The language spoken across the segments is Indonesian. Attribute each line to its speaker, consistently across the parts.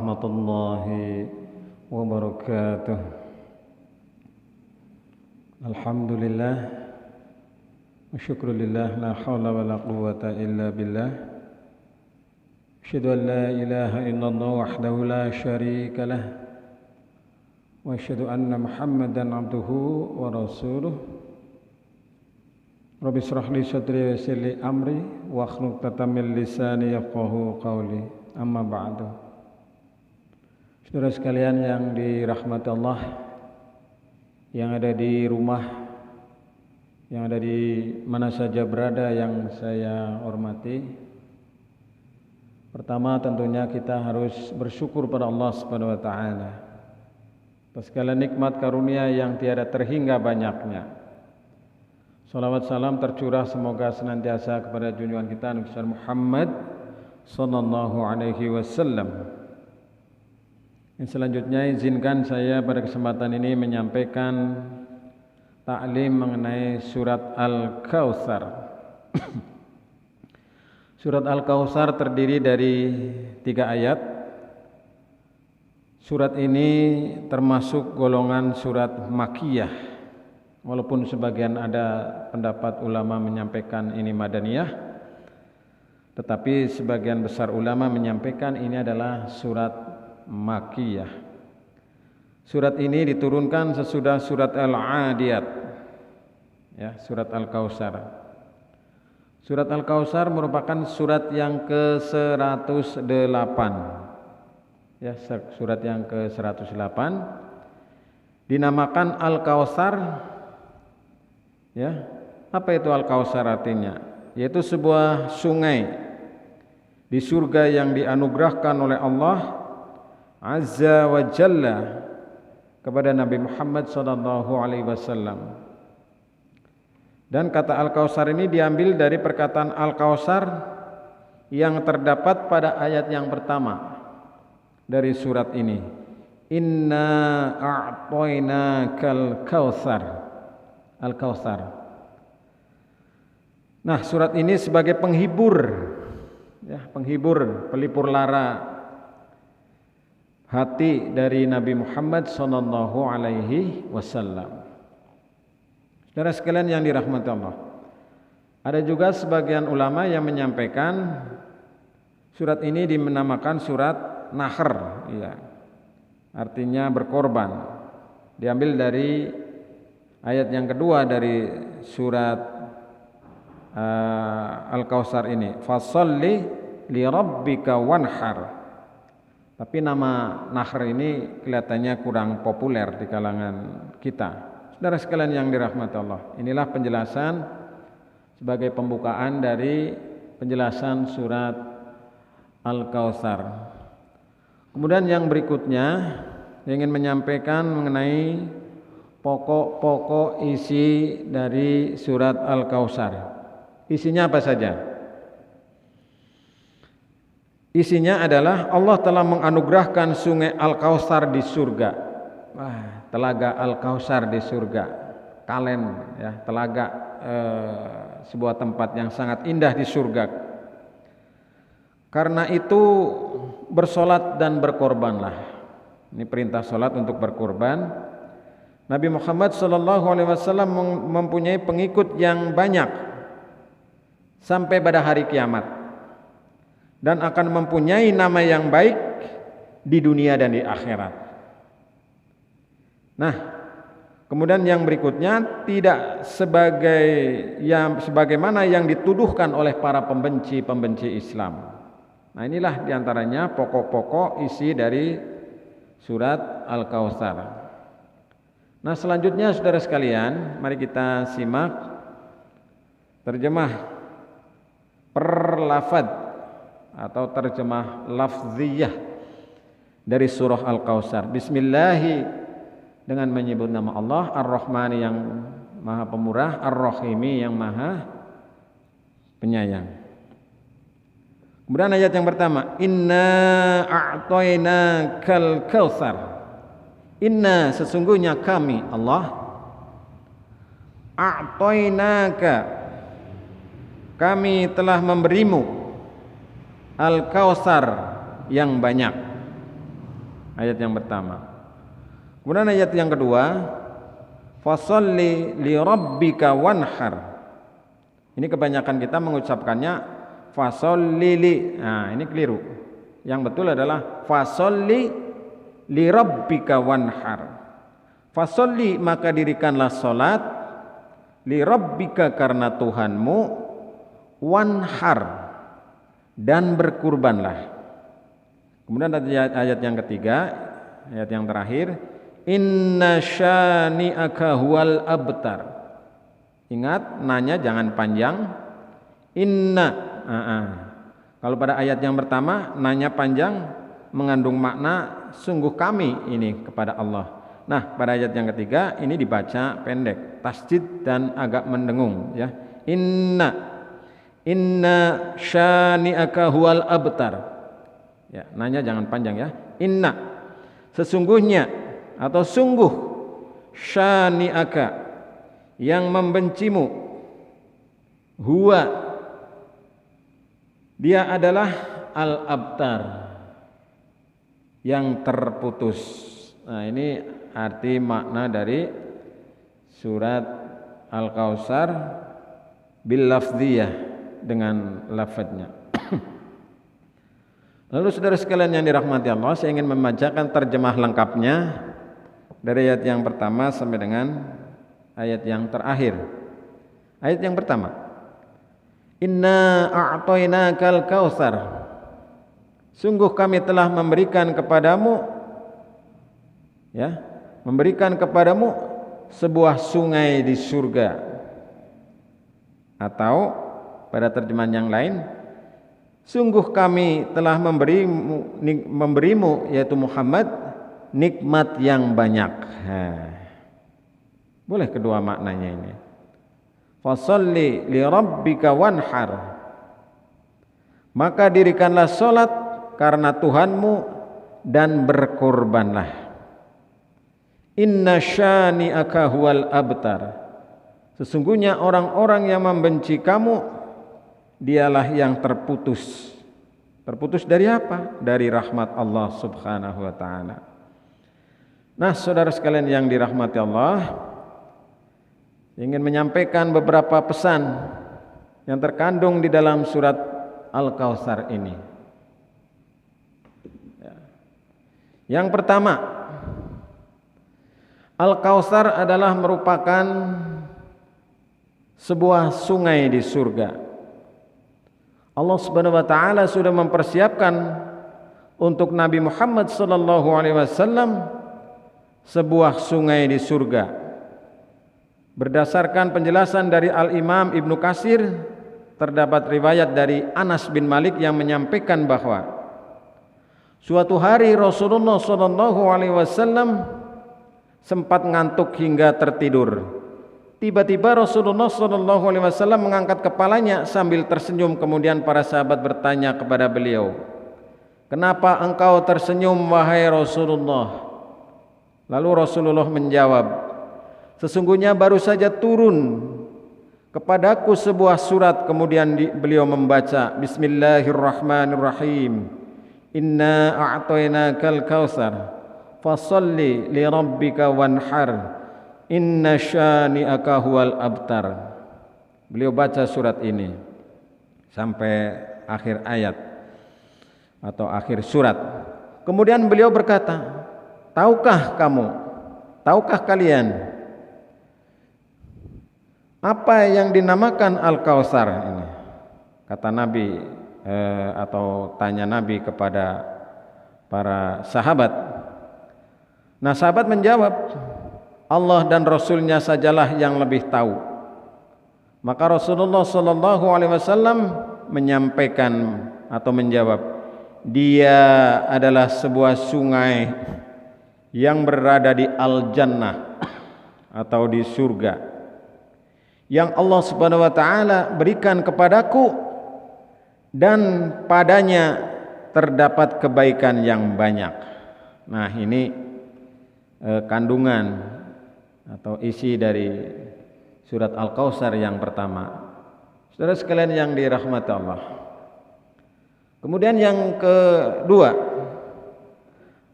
Speaker 1: warahmatullahi wabarakatuh. Alhamdulillah wa syukrulillah, la hawla wa la quwwata illa billah. Asyhadu an la ilaha illallah wahdahu la syarika lah, wa asyhadu anna Muhammadan abduhu wa rasuluh. Rabbi shrah li sadri wa yassir li amri wa hlul 'uqdatam min lisani yafqahu qawli. Amma ba'du. Saudara sekalian yang dirahmati Allah, yang ada di rumah, yang ada di mana saja berada yang saya hormati. Pertama tentunya kita harus bersyukur pada Allah Subhanahu wa taala atas segala nikmat karunia yang tiada terhingga banyaknya. Salawat salam tercurah semoga senantiasa kepada junjungan kita Nabi Muhammad sallallahu alaihi wasallam. Yang selanjutnya izinkan saya pada kesempatan ini menyampaikan taklim mengenai surat Al-Kautsar. Surat Al-Kautsar terdiri dari 3 ayat. Surat ini termasuk golongan surat Makkiyah, walaupun sebagian ada pendapat ulama menyampaikan ini Madaniyah, tetapi sebagian besar ulama menyampaikan ini adalah surat Makkiyah. Surat ini diturunkan sesudah surat Al-Adiyat, ya, surat Al-Kautsar. Surat Al-Kautsar merupakan surat yang ke-108, ya, surat yang ke-108, dinamakan Al-Kautsar. Ya, apa itu Al-Kautsar artinya? Yaitu sebuah sungai di surga yang dianugerahkan oleh Allah Azza wa Jalla kepada Nabi Muhammad sallallahu alaihi wasallam. Dan kata Al-Kautsar ini diambil dari perkataan Al-Kautsar yang terdapat pada ayat yang pertama dari surat ini. Inna a'tainakal kautsar. Al-Kautsar. Nah, surat ini sebagai penghibur, ya, penghibur, pelipur lara hati dari Nabi Muhammad sallallahu alaihi wasallam. Saudara sekalian yang dirahmati Allah, ada juga sebagian ulama yang menyampaikan surat ini dinamakan surat Nahr, ya, artinya berkorban. Diambil dari ayat yang kedua dari surat Al-Kautsar ini, fasholli li rabbika wanhar. Tapi nama Nahr ini kelihatannya kurang populer di kalangan kita. Saudara sekalian yang dirahmati Allah, inilah penjelasan sebagai pembukaan dari penjelasan surat Al-Kautsar. Kemudian yang berikutnya ingin menyampaikan mengenai pokok-pokok isi dari surat Al-Kautsar. Isinya apa saja? Isinya adalah Allah telah menganugerahkan sungai Al-Kautsar di surga. Wah, telaga Al-Kautsar di surga. Kalen, ya, telaga sebuah tempat yang sangat indah di surga. Karena itu bersolat dan berkorbanlah. Ini perintah solat untuk berkorban. Nabi Muhammad SAW mempunyai pengikut yang banyak sampai pada hari kiamat, dan akan mempunyai nama yang baik di dunia dan di akhirat. Nah, kemudian yang berikutnya tidak sebagaimana yang dituduhkan oleh para pembenci Islam. Nah, inilah diantaranya pokok-pokok isi dari surat Al-Kautsar. Nah, selanjutnya saudara sekalian, mari kita simak terjemah per lafaz atau terjemah lafziyah dari surah Al-Kautsar. Bismillah, dengan menyebut nama Allah, Ar-Rahmani yang Maha Pemurah, Ar-Rahimi yang Maha Penyayang. Kemudian ayat yang pertama, Inna a'tainakal kautsar. Inna, sesungguhnya kami Allah, a'tainaka, kami telah memberimu al-kautsar yang banyak. Ayat yang pertama. Kemudian ayat yang kedua, fasholli li rabbika wanhar. Ini kebanyakan kita mengucapkannya fasholli li. Nah, ini keliru. Yang betul adalah fasholli li rabbika wanhar. Fasholli maka dirikanlah salat li rabbika karena Tuhanmu, wanhar dan berkurbanlah. Kemudian ayat yang ketiga, ayat yang terakhir, inna syani'aka huwal abtar. Ingat, nanya jangan panjang. Inna. Kalau pada ayat yang pertama nanya panjang mengandung makna sungguh kami ini kepada Allah. Nah, pada ayat yang ketiga ini dibaca pendek, tasdid dan agak mendengung ya. Inna syani'aka huwal abtar. Ya, nanya jangan panjang ya. Inna, sesungguhnya atau sungguh, syani'aka, yang membencimu, huwa, dia adalah al-abtar, yang terputus. Nah, ini arti makna dari surat Al-Kautsar bil lafziyah, dengan lafadznya. Lalu saudara sekalian yang dirahmati Allah, saya ingin membacakan terjemah lengkapnya dari ayat yang pertama sampai dengan ayat yang terakhir. Ayat yang pertama, inna a'tainakal kautsar, sungguh kami telah memberikan kepadamu, ya, memberikan kepadamu sebuah sungai di surga. Atau pada terjemahan yang lain, sungguh kami telah memberimu yaitu Muhammad nikmat yang banyak. Boleh kedua maknanya ini. Fasholli li rabbika wanhar, maka dirikanlah salat karena Tuhanmu dan berkorbanlah. Inna syani'aka huwal abtar, sesungguhnya orang-orang yang membenci kamu dialah yang terputus. Terputus dari apa? Dari rahmat Allah Subhanahu wa taala. Nah, saudara sekalian yang dirahmati Allah, ingin menyampaikan beberapa pesan yang terkandung di dalam surat Al-Kautsar ini. Yang pertama, Al-Kautsar adalah merupakan sebuah sungai di surga. Allah Subhanahu wa taala sudah mempersiapkan untuk Nabi Muhammad sallallahu alaihi wasallam sebuah sungai di surga. Berdasarkan penjelasan dari Al-Imam Ibnu Katsir, terdapat riwayat dari Anas bin Malik yang menyampaikan bahwa suatu hari Rasulullah sallallahu alaihi wasallam sempat ngantuk hingga tertidur. Tiba-tiba Rasulullah sallallahu alaihi wasallam mengangkat kepalanya sambil tersenyum. Kemudian para sahabat bertanya kepada beliau, "Kenapa engkau tersenyum wahai Rasulullah?" Lalu Rasulullah menjawab, "Sesungguhnya baru saja turun kepadaku sebuah surat." Kemudian beliau membaca, Bismillahirrahmanirrahim, Inna a'tainakal kautsar fasholli li rabbika wanhar inna syani'aka huwal abtar. Beliau baca surat ini sampai akhir ayat atau akhir surat. Kemudian beliau berkata, tahukah kalian apa yang dinamakan Al-Kautsar ini? Kata Nabi atau tanya Nabi kepada para sahabat. Nah, sahabat menjawab, Allah dan Rasulnya sajalah yang lebih tahu. Maka Rasulullah sallallahu alaihi wasallam menyampaikan atau menjawab, dia adalah sebuah sungai yang berada di Al-Jannah atau di surga, yang Allah Subhanahu wa taala berikan kepadaku, dan padanya terdapat kebaikan yang banyak. Nah, ini kandungan atau isi dari surat Al-Kautsar yang pertama. Saudara sekalian yang dirahmati Allah. Kemudian yang kedua,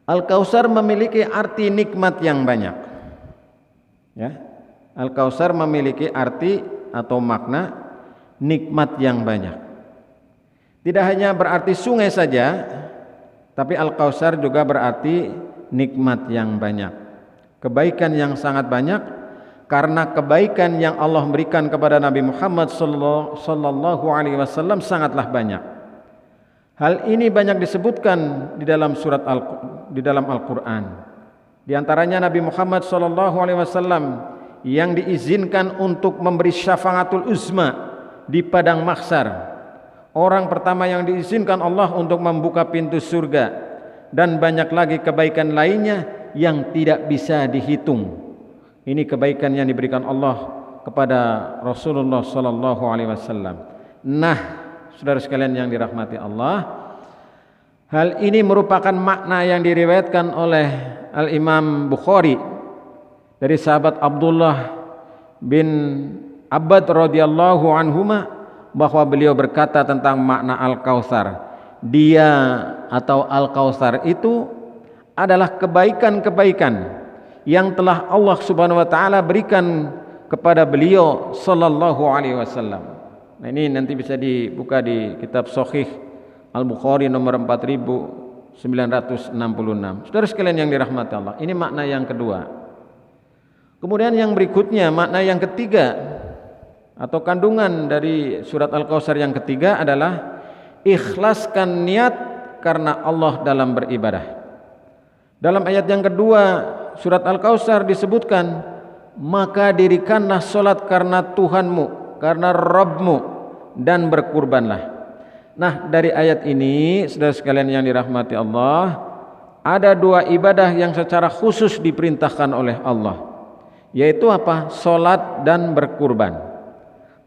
Speaker 1: Al-Kautsar memiliki arti nikmat yang banyak. Ya. Al-Kautsar memiliki arti atau makna nikmat yang banyak. Tidak hanya berarti sungai saja, tapi Al-Kautsar juga berarti nikmat yang banyak, kebaikan yang sangat banyak, karena kebaikan yang Allah berikan kepada Nabi Muhammad sallallahu alaihi wasallam sangatlah banyak. Hal ini banyak disebutkan di dalam Al-Qur'an. Di antaranya Nabi Muhammad sallallahu alaihi wasallam yang diizinkan untuk memberi syafaatul uzma di padang mahsyar. Orang pertama yang diizinkan Allah untuk membuka pintu surga, dan banyak lagi kebaikan lainnya yang tidak bisa dihitung. Ini kebaikan yang diberikan Allah kepada Rasulullah sallallahu alaihi wasallam. Nah, saudara sekalian yang dirahmati Allah, hal ini merupakan makna yang diriwayatkan oleh Al-Imam Bukhari dari sahabat Abdullah bin Abbad radhiyallahu anhuma, bahwa beliau berkata tentang makna Al-Kautsar. Dia atau Al-Kautsar itu adalah kebaikan-kebaikan yang telah Allah Subhanahu wa taala berikan kepada beliau sallallahu alaihi wasallam. Nah, ini nanti bisa dibuka di kitab Sahih Al-Bukhari nomor 4966. Saudara sekalian yang dirahmati Allah, ini makna yang kedua. Kemudian yang berikutnya, makna yang ketiga atau kandungan dari surat Al-Kautsar yang ketiga adalah ikhlaskan niat karena Allah dalam beribadah. Dalam ayat yang kedua surat Al-Kautsar disebutkan, maka dirikanlah solat karena Tuhanmu, karena Rabbmu, dan berkurbanlah. Nah, dari ayat ini saudara sekalian yang dirahmati Allah, ada dua ibadah yang secara khusus diperintahkan oleh Allah, yaitu apa? Solat dan berkurban.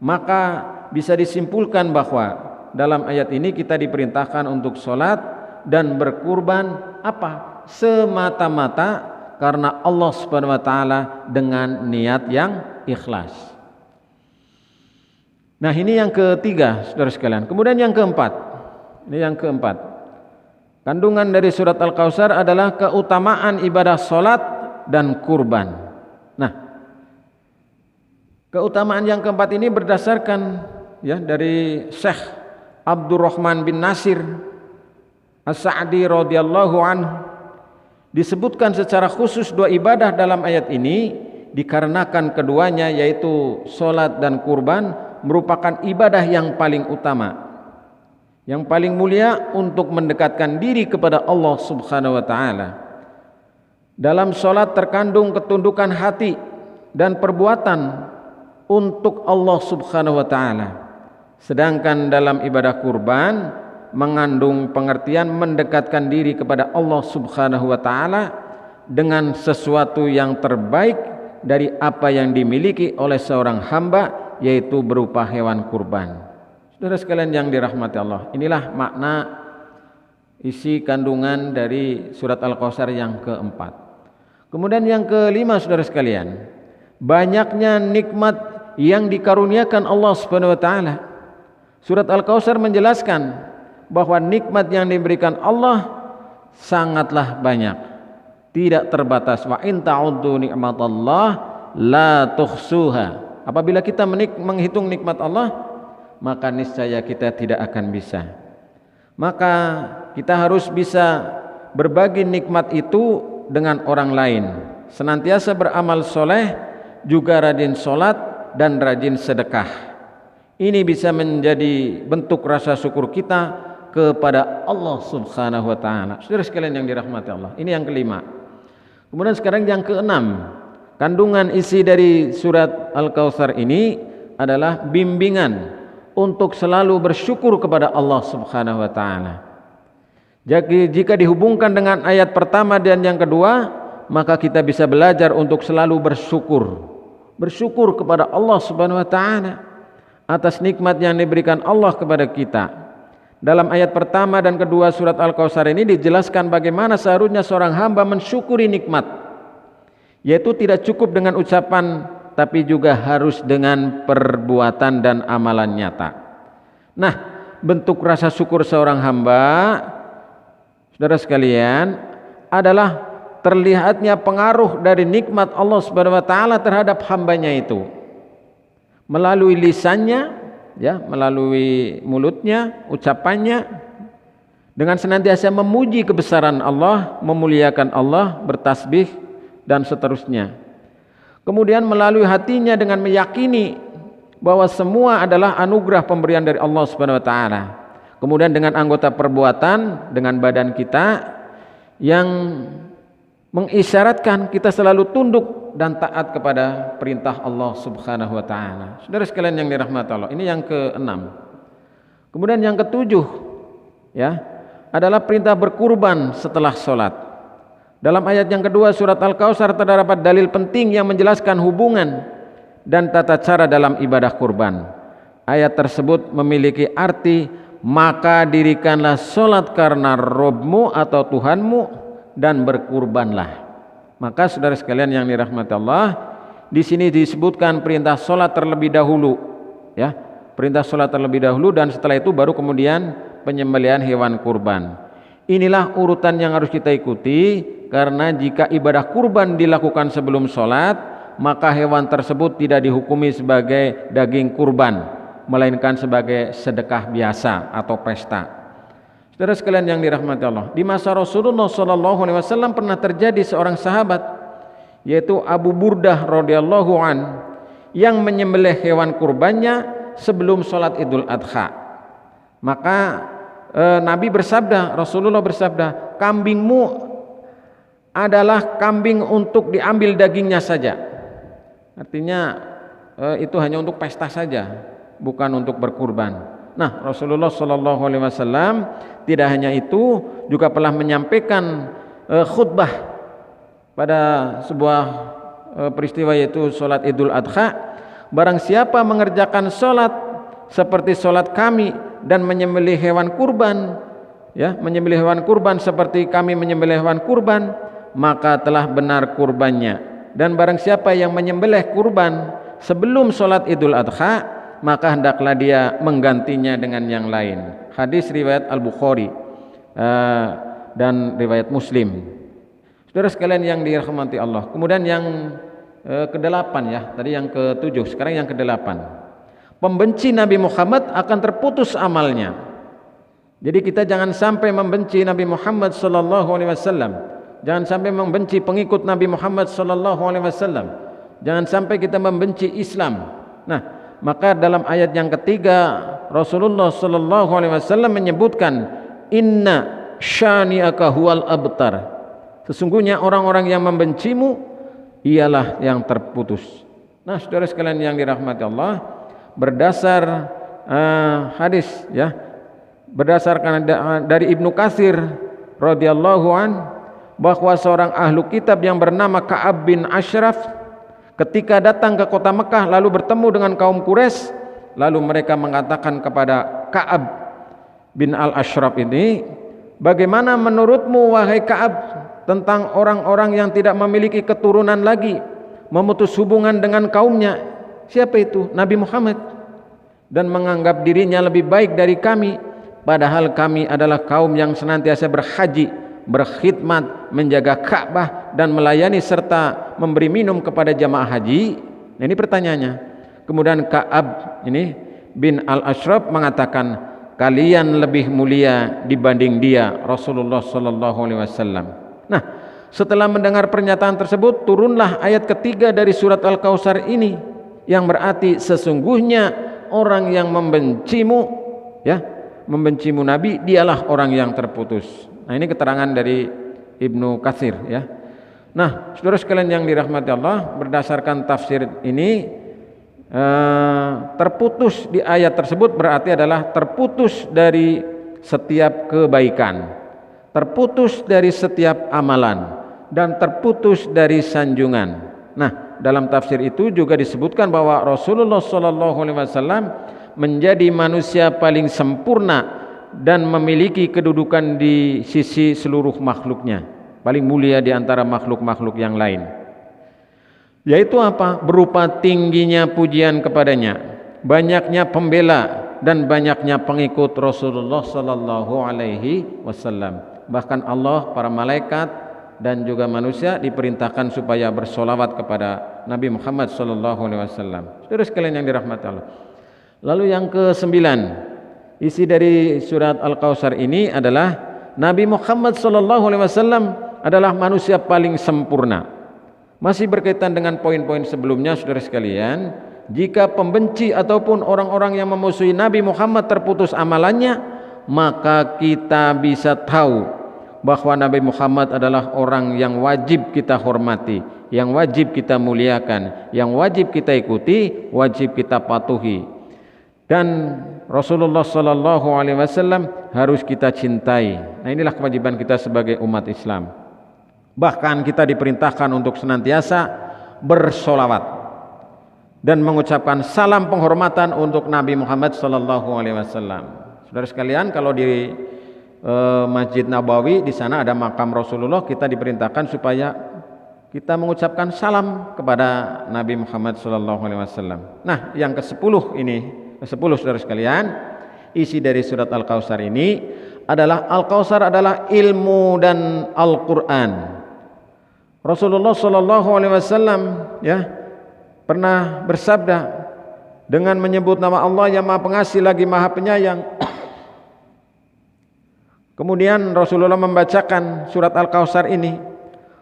Speaker 1: Maka bisa disimpulkan bahwa dalam ayat ini kita diperintahkan untuk sholat dan berkurban apa? Semata-mata karena Allah Subhanahu wa taala dengan niat yang ikhlas. Nah, ini yang ketiga saudara sekalian. Kemudian yang keempat. Ini yang keempat. Kandungan dari surat Al-Kautsar adalah keutamaan ibadah sholat dan kurban. Nah, keutamaan yang keempat ini berdasarkan dari Syekh Abdurrahman bin Nasir As-Sa'di radhiyallahu anhu. Disebutkan secara khusus dua ibadah dalam ayat ini dikarenakan keduanya, yaitu salat dan kurban, merupakan ibadah yang paling utama, yang paling mulia untuk mendekatkan diri kepada Allah Subhanahu wa taala. Dalam salat terkandung ketundukan hati dan perbuatan untuk Allah Subhanahu wa taala. Sedangkan dalam ibadah kurban mengandung pengertian mendekatkan diri kepada Allah Subhanahu wa taala dengan sesuatu yang terbaik dari apa yang dimiliki oleh seorang hamba, yaitu berupa hewan kurban. Saudara sekalian yang dirahmati Allah, inilah makna isi kandungan dari surat Al-Kautsar yang keempat. Kemudian yang kelima saudara sekalian, banyaknya nikmat yang dikaruniakan Allah Subhanahu wa taala. Surat Al-Kautsar menjelaskan bahwa nikmat yang diberikan Allah sangatlah banyak, tidak terbatas. Wa in ta'uddu ni'matallah la tuhsuha. Apabila kita menghitung nikmat Allah, maka niscaya kita tidak akan bisa. Maka kita harus bisa berbagi nikmat itu dengan orang lain, senantiasa beramal soleh, juga rajin sholat dan rajin sedekah. Ini bisa menjadi bentuk rasa syukur kita kepada Allah Subhanahu wa taala. Saudara sekalian yang dirahmati Allah, ini yang kelima. Kemudian sekarang yang keenam, kandungan isi dari surat Al-Kautsar ini adalah bimbingan untuk selalu bersyukur kepada Allah Subhanahu wa taala. Jadi jika dihubungkan dengan ayat pertama dan yang kedua, maka kita bisa belajar untuk selalu bersyukur kepada Allah Subhanahu wa taala atas nikmat yang diberikan Allah kepada kita. Dalam ayat pertama dan kedua surat Al-Kautsar ini dijelaskan bagaimana seharusnya seorang hamba mensyukuri nikmat, yaitu tidak cukup dengan ucapan, tapi juga harus dengan perbuatan dan amalan nyata. Nah, bentuk rasa syukur seorang hamba, saudara sekalian, adalah terlihatnya pengaruh dari nikmat Allah Subhanahu wa taala terhadap hambanya itu melalui lisannya, ya, melalui mulutnya, ucapannya, dengan senantiasa memuji kebesaran Allah, memuliakan Allah, bertasbih dan seterusnya. Kemudian melalui hatinya dengan meyakini bahwa semua adalah anugerah pemberian dari Allah Subhanahu wa taala. Kemudian dengan anggota perbuatan, dengan badan kita yang mengisyaratkan kita selalu tunduk dan taat kepada perintah Allah Subhanahu wa taala. Saudara sekalian yang dirahmati Allah, ini yang keenam. Kemudian yang ketujuh, ya, adalah perintah berkurban setelah sholat. Dalam ayat yang kedua surat Al-Kautsar terdapat dalil penting yang menjelaskan hubungan dan tata cara dalam ibadah kurban. Ayat tersebut memiliki arti, maka dirikanlah sholat karena Robmu atau Tuhanmu dan berkurbanlah. Maka saudara sekalian yang dirahmati Allah, di sini disebutkan perintah sholat terlebih dahulu, ya, perintah sholat terlebih dahulu, dan setelah itu baru kemudian penyembelihan hewan kurban. Inilah urutan yang harus kita ikuti, karena jika ibadah kurban dilakukan sebelum sholat, maka hewan tersebut tidak dihukumi sebagai daging kurban, melainkan sebagai sedekah biasa atau pesta. Saudara sekalian yang dirahmati Allah, di masa Rasulullah SAW pernah terjadi seorang sahabat, yaitu Abu Burdah radhiyallahu an, yang menyembelih hewan kurbannya sebelum sholat Idul Adha. Maka Nabi bersabda, Rasulullah bersabda, kambingmu adalah kambing untuk diambil dagingnya saja. Artinya itu hanya untuk pesta saja, bukan untuk berkurban. Nah, Rasulullah SAW tidak hanya itu, juga telah menyampaikan khutbah pada sebuah peristiwa, yaitu sholat Idul Adha. Barang siapa mengerjakan sholat seperti sholat kami dan menyembelih hewan kurban, ya, menyembelih hewan kurban seperti kami menyembelih hewan kurban, maka telah benar kurbannya. Dan barang siapa yang menyembelih kurban sebelum sholat Idul Adha, maka hendaklah dia menggantinya dengan yang lain. Hadis riwayat Al-Bukhari dan riwayat Muslim. Saudara sekalian yang dirahmati Allah. Kemudian yang kedelapan, ya, tadi yang ketujuh, sekarang yang kedelapan. Pembenci Nabi Muhammad akan terputus amalnya. Jadi kita jangan sampai membenci Nabi Muhammad SAW. Jangan sampai membenci pengikut Nabi Muhammad SAW. Jangan sampai kita membenci Islam. Nah, maka dalam ayat yang ketiga Rasulullah SAW menyebutkan, inna syani'aka huwal abtar, sesungguhnya orang-orang yang membencimu ialah yang terputus. Nah, saudara sekalian yang dirahmati Allah, berdasar hadis, ya, berdasarkan dari Ibnu Katsir radhiyallahu an, bahwa seorang ahlu kitab yang bernama Ka'ab bin Ashraf ketika datang ke kota Mekah lalu bertemu dengan kaum Quraisy, lalu mereka mengatakan kepada Ka'ab bin Al-Ashraf ini, bagaimana menurutmu wahai Ka'ab tentang orang-orang yang tidak memiliki keturunan lagi, memutus hubungan dengan kaumnya? Siapa itu? Nabi Muhammad. Dan menganggap dirinya lebih baik dari kami, padahal kami adalah kaum yang senantiasa berhaji, berkhidmat, menjaga Ka'bah dan melayani serta memberi minum kepada jamaah haji. Nah, ini pertanyaannya. Kemudian Ka'ab ini bin Al-Ashraf mengatakan, kalian lebih mulia dibanding dia, Rasulullah SAW. Nah, setelah mendengar pernyataan tersebut, turunlah ayat ketiga dari surat Al-Kautsar ini, yang berarti sesungguhnya orang yang membencimu, ya, membencimu Nabi, dialah orang yang terputus. Nah, ini keterangan dari Ibnu Katsir, ya. Nah, saudara sekalian yang dirahmati Allah, berdasarkan tafsir ini, terputus di ayat tersebut berarti adalah terputus dari setiap kebaikan, terputus dari setiap amalan, dan terputus dari sanjungan. Nah, dalam tafsir itu juga disebutkan bahwa Rasulullah SAW menjadi manusia paling sempurna dan memiliki kedudukan di sisi seluruh makhluknya, paling mulia di antara makhluk-makhluk yang lain. Yaitu apa? Berupa tingginya pujian kepadanya, banyaknya pembela dan banyaknya pengikut Rasulullah sallallahu alaihi wasallam. Bahkan Allah, para malaikat dan juga manusia diperintahkan supaya bersolawat kepada Nabi Muhammad SAW. Saudara sekalian yang dirahmati Allah. Lalu yang ke-9, isi dari surat Al-Kautsar ini adalah Nabi Muhammad SAW adalah manusia paling sempurna. Masih berkaitan dengan poin-poin sebelumnya, saudara sekalian, jika pembenci ataupun orang-orang yang memusuhi Nabi Muhammad terputus amalannya, maka kita bisa tahu bahwa Nabi Muhammad adalah orang yang wajib kita hormati, yang wajib kita muliakan, yang wajib kita ikuti, wajib kita patuhi. Dan Rasulullah sallallahu alaihi wasallam harus kita cintai. Nah, inilah kewajiban kita sebagai umat Islam. Bahkan kita diperintahkan untuk senantiasa bersolawat dan mengucapkan salam penghormatan untuk Nabi Muhammad sallallahu alaihi wasallam. Saudara sekalian, kalau di Masjid Nabawi di sana ada makam Rasulullah, kita diperintahkan supaya kita mengucapkan salam kepada Nabi Muhammad SAW. Nah, yang ke-10 ini, ke-10 saudara sekalian, isi dari surat Al-Kautsar ini adalah Al-Kautsar adalah ilmu dan Al-Qur'an. Rasulullah SAW ya pernah bersabda dengan menyebut nama Allah yang Maha Pengasih lagi Maha Penyayang. Kemudian Rasulullah membacakan surat Al-Kautsar ini.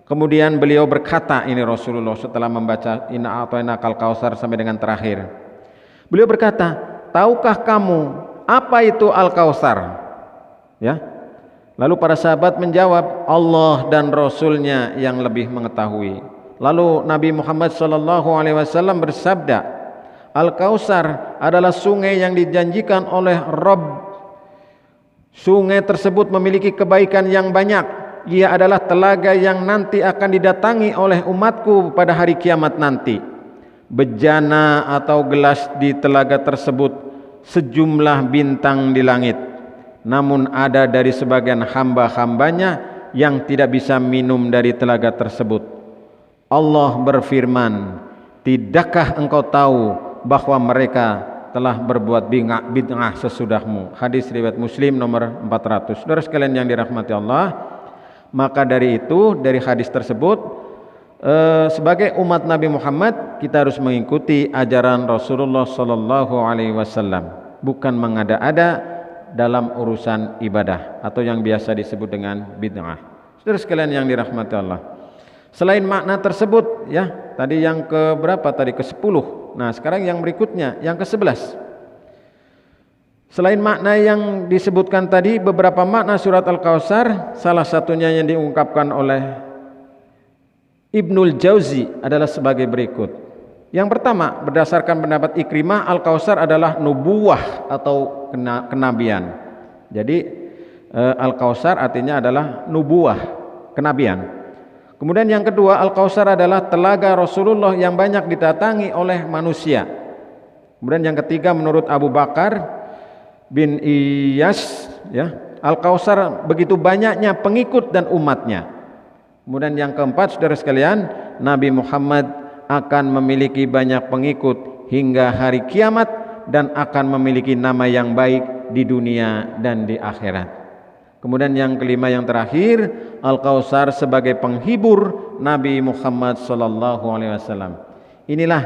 Speaker 1: Kemudian beliau berkata, ini Rasulullah setelah membaca Inna a'tainakal kautsar sampai dengan terakhir. Beliau berkata, tahukah kamu apa itu Al-Kautsar? Ya. Lalu para sahabat menjawab, Allah dan Rasulnya yang lebih mengetahui. Lalu Nabi Muhammad SAW bersabda, Al-Kautsar adalah sungai yang dijanjikan oleh Rabb. Sungai tersebut memiliki kebaikan yang banyak. Ia adalah telaga yang nanti akan didatangi oleh umatku pada hari kiamat nanti. Bejana atau gelas di telaga tersebut sejumlah bintang di langit. Namun ada dari sebagian hamba-hambanya yang tidak bisa minum dari telaga tersebut. Allah berfirman, tidakkah engkau tahu bahwa mereka telah berbuat bid'ah sesudahmu? Hadis riwayat Muslim nomor 400. Saudara sekalian yang dirahmati Allah, maka dari itu, dari hadis tersebut, sebagai umat Nabi Muhammad kita harus mengikuti ajaran Rasulullah sallallahu alaihi wasallam, bukan mengada-ada dalam urusan ibadah atau yang biasa disebut dengan bid'ah. Saudara sekalian yang dirahmati Allah, selain makna tersebut ya, tadi yang ke berapa tadi? Ke-10. Nah, sekarang yang berikutnya, yang ke-11. Selain makna yang disebutkan tadi, beberapa makna surat Al-Kautsar, salah satunya yang diungkapkan oleh Ibnul Jauzi adalah sebagai berikut. Yang pertama, berdasarkan pendapat Ikrimah, Al-Kautsar adalah nubuwah atau kenabian. Jadi Al-Kautsar artinya adalah nubuwah, kenabian. Kemudian yang kedua, Al-Kautsar adalah telaga Rasulullah yang banyak didatangi oleh manusia. Kemudian yang ketiga, menurut Abu Bakar bin Iyas ya, Al-Kautsar begitu banyaknya pengikut dan umatnya. Kemudian yang keempat, saudara sekalian, Nabi Muhammad akan memiliki banyak pengikut hingga hari kiamat dan akan memiliki nama yang baik di dunia dan di akhirat. Kemudian yang kelima, yang terakhir, Al-Kautsar sebagai penghibur Nabi Muhammad SAW. Inilah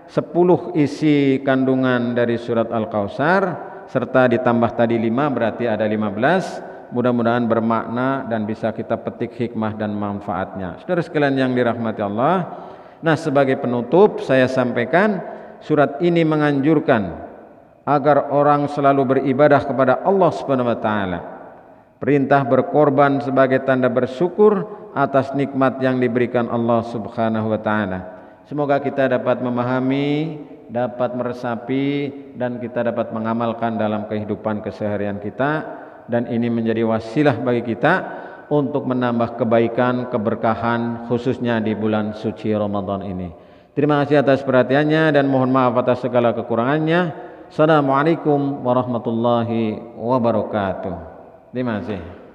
Speaker 1: 10 isi kandungan dari surat Al-Kautsar, serta ditambah tadi 5, berarti ada 15. Mudah-mudahan bermakna dan bisa kita petik hikmah dan manfaatnya. Saudara sekalian yang dirahmati Allah, nah sebagai penutup saya sampaikan, surat ini menganjurkan agar orang selalu beribadah kepada Allah Subhanahu wa taala. Perintah berkorban sebagai tanda bersyukur atas nikmat yang diberikan Allah Subhanahu wa taala. Semoga kita dapat memahami, dapat meresapi, dan kita dapat mengamalkan dalam kehidupan keseharian kita, dan ini menjadi wasilah bagi kita untuk menambah kebaikan, keberkahan khususnya di bulan suci Ramadan ini. Terima kasih atas perhatiannya dan mohon maaf atas segala kekurangannya. Assalamualaikum warahmatullahi wabarakatuh. Terima kasih.